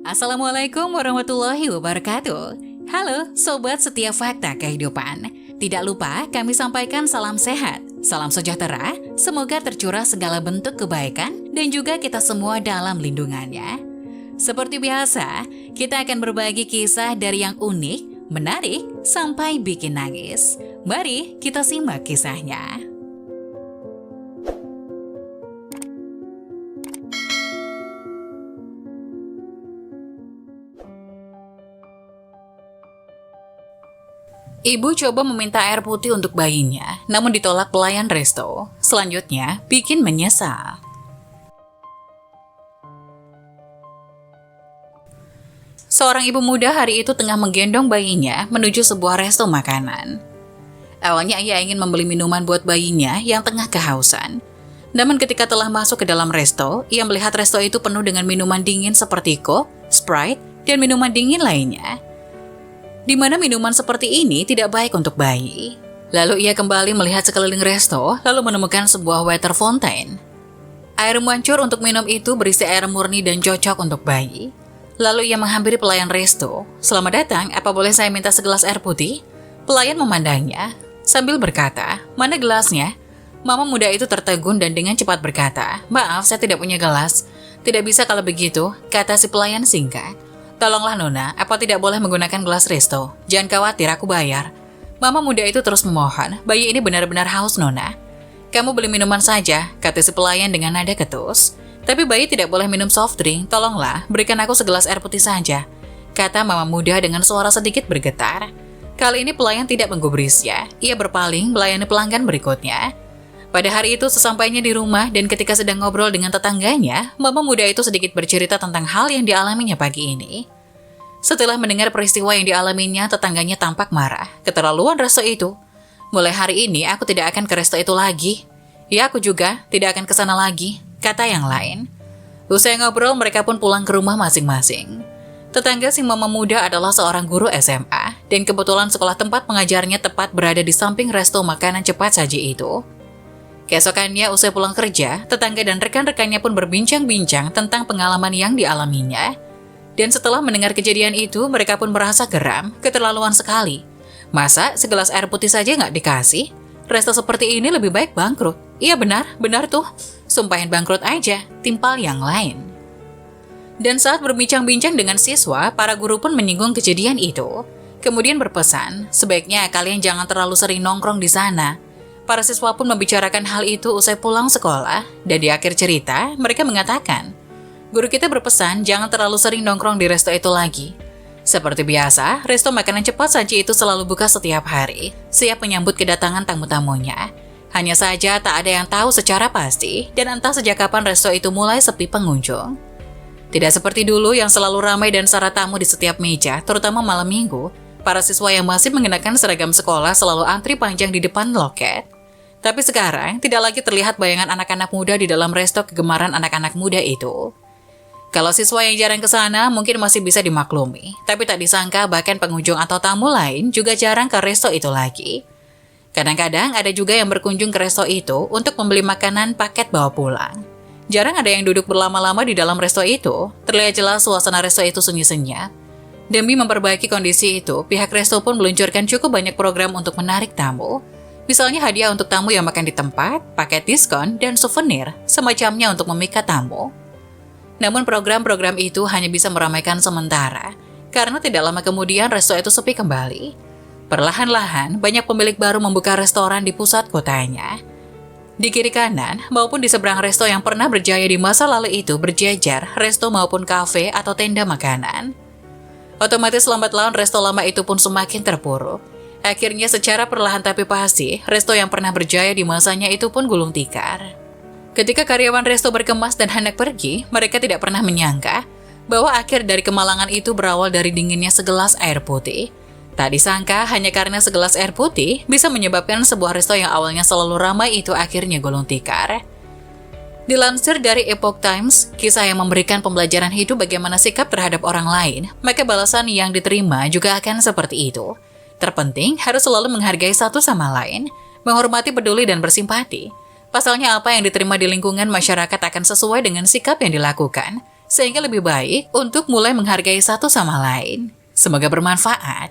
Assalamualaikum warahmatullahi wabarakatuh. Halo Sobat Setia Fakta Kehidupan. Tidak lupa kami sampaikan salam sehat, salam sejahtera, semoga tercurah segala bentuk kebaikan dan juga kita semua dalam lindungannya. Seperti biasa, kita akan berbagi kisah dari yang unik, menarik, sampai bikin nangis. Mari kita simak kisahnya. Ibu coba meminta air putih untuk bayinya, namun ditolak pelayan resto. Selanjutnya, bikin menyesal. Seorang ibu muda hari itu tengah menggendong bayinya menuju sebuah resto makanan. Awalnya ia ingin membeli minuman buat bayinya yang tengah kehausan. Namun ketika telah masuk ke dalam resto, ia melihat resto itu penuh dengan minuman dingin seperti Coke, Sprite, dan minuman dingin lainnya. Di mana minuman seperti ini tidak baik untuk bayi. Lalu ia kembali melihat sekeliling resto, lalu menemukan sebuah water fountain. Air mancur untuk minum itu berisi air murni dan cocok untuk bayi. Lalu ia menghampiri pelayan resto. "Selamat datang, apa boleh saya minta segelas air putih?" Pelayan memandangnya, sambil berkata, "Mana gelasnya?" Mama muda itu tertegun dan dengan cepat berkata, "Maaf, saya tidak punya gelas." "Tidak bisa kalau begitu," kata si pelayan singkat. "Tolonglah Nona, apa tidak boleh menggunakan gelas resto? Jangan khawatir, aku bayar." Mama muda itu terus memohon, "Bayi ini benar-benar haus Nona." "Kamu beli minuman saja," kata si pelayan dengan nada ketus. "Tapi bayi tidak boleh minum soft drink, tolonglah, berikan aku segelas air putih saja," kata mama muda dengan suara sedikit bergetar. Kali ini pelayan tidak menggubrisnya, ia berpaling melayani pelanggan berikutnya. Pada hari itu sesampainya di rumah dan ketika sedang ngobrol dengan tetangganya, mama muda itu sedikit bercerita tentang hal yang dialaminya pagi ini. Setelah mendengar peristiwa yang dialaminya, tetangganya tampak marah. "Keterlaluan resto itu. Mulai hari ini aku tidak akan ke resto itu lagi." "Ya, aku juga tidak akan ke sana lagi," kata yang lain. Usai ngobrol, mereka pun pulang ke rumah masing-masing. Tetangga si mama muda adalah seorang guru SMA, dan kebetulan sekolah tempat mengajarnya tepat berada di samping resto makanan cepat saji itu. Keesokannya usai pulang kerja, tetangga dan rekan-rekannya pun berbincang-bincang tentang pengalaman yang dialaminya. Dan setelah mendengar kejadian itu, mereka pun merasa geram, keterlaluan sekali. Masa segelas air putih saja nggak dikasih? Resto seperti ini lebih baik bangkrut. Iya benar tuh. Sumpahin bangkrut aja, timpal yang lain. Dan saat berbincang-bincang dengan siswa, para guru pun menyinggung kejadian itu. Kemudian berpesan, sebaiknya kalian jangan terlalu sering nongkrong di sana. Para siswa pun membicarakan hal itu usai pulang sekolah, dan di akhir cerita, mereka mengatakan, "Guru kita berpesan jangan terlalu sering nongkrong di resto itu lagi." Seperti biasa, resto makanan cepat saji itu selalu buka setiap hari, siap menyambut kedatangan tamu-tamunya. Hanya saja tak ada yang tahu secara pasti, dan entah sejak kapan resto itu mulai sepi pengunjung. Tidak seperti dulu yang selalu ramai dan syarat tamu di setiap meja, terutama malam minggu, para siswa yang masih mengenakan seragam sekolah selalu antri panjang di depan loket. Tapi sekarang, tidak lagi terlihat bayangan anak-anak muda di dalam resto kegemaran anak-anak muda itu. Kalau siswa yang jarang ke sana mungkin masih bisa dimaklumi, tapi tak disangka bahkan pengunjung atau tamu lain juga jarang ke resto itu lagi. Kadang-kadang ada juga yang berkunjung ke resto itu untuk membeli makanan paket bawa pulang. Jarang ada yang duduk berlama-lama di dalam resto itu, terlihat jelas suasana resto itu sunyi-senyap. Demi memperbaiki kondisi itu, pihak resto pun meluncurkan cukup banyak program untuk menarik tamu. Misalnya hadiah untuk tamu yang makan di tempat, paket diskon, dan souvenir, semacamnya untuk memikat tamu. Namun program-program itu hanya bisa meramaikan sementara, karena tidak lama kemudian resto itu sepi kembali. Perlahan-lahan, banyak pemilik baru membuka restoran di pusat kotanya. Di kiri kanan, maupun di seberang resto yang pernah berjaya di masa lalu itu berjejer resto maupun kafe atau tenda makanan. Otomatis lambat laun resto lama itu pun semakin terpuruk. Akhirnya secara perlahan tapi pasti, resto yang pernah berjaya di masanya itu pun gulung tikar. Ketika karyawan resto berkemas dan hendak pergi, mereka tidak pernah menyangka bahwa akhir dari kemalangan itu berawal dari dinginnya segelas air putih. Tak disangka hanya karena segelas air putih bisa menyebabkan sebuah resto yang awalnya selalu ramai itu akhirnya gulung tikar. Dilansir dari Epoch Times, kisah yang memberikan pembelajaran hidup bagaimana sikap terhadap orang lain, maka balasan yang diterima juga akan seperti itu. Terpenting harus selalu menghargai satu sama lain, menghormati, peduli, dan bersimpati. Pasalnya apa yang diterima di lingkungan masyarakat akan sesuai dengan sikap yang dilakukan. sehingga lebih baik untuk mulai menghargai satu sama lain. Semoga bermanfaat.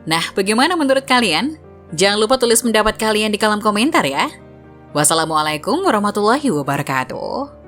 Nah, bagaimana menurut kalian? Jangan lupa tulis pendapat kalian di kolom komentar ya. Wassalamualaikum warahmatullahi wabarakatuh.